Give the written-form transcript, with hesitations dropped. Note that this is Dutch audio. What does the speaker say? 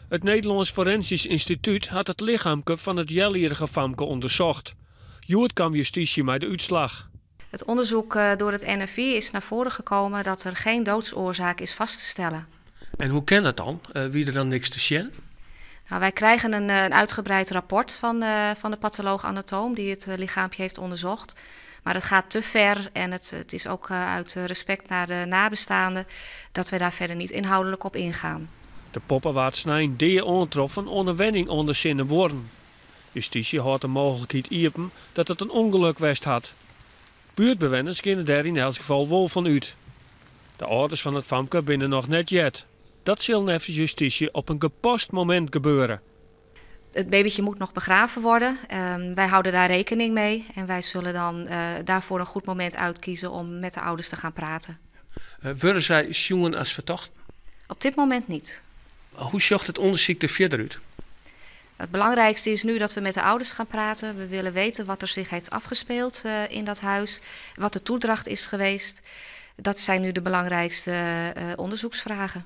Het Nederlands Forensisch Instituut had het lichaamke van het jelierige famke onderzocht. Joert kwam justitie met de uitslag. Het onderzoek door het NFI is naar voren gekomen dat er geen doodsoorzaak is vast te stellen. En hoe kan dat dan? Wie er dan niks te zien? Nou, wij krijgen een uitgebreid rapport van de patholoog-anatoom die het lichaampje heeft onderzocht. Maar het gaat te ver en het is ook uit respect naar de nabestaanden dat wij daar verder niet inhoudelijk op ingaan. De poppenwaartsnijn die aantroffen onderwenning onderzinnen worden. Justitie houdt de mogelijkheid open dat het een ongeluk geweest had. Buurtbewoners kunnen daar in elk geval wel van uit. De ouders van het famke binnen nog net jet. Dat zal nevens justitie op een gepast moment gebeuren. Het babytje moet nog begraven worden. Wij houden daar rekening mee en wij zullen dan daarvoor een goed moment uitkiezen om met de ouders te gaan praten. Worden zij jongen als verdacht? Op dit moment niet. Hoe zocht het onderzoek er verder uit? Het belangrijkste is nu dat we met de ouders gaan praten. We willen weten wat er zich heeft afgespeeld in dat huis, wat de toedracht is geweest. Dat zijn nu de belangrijkste onderzoeksvragen.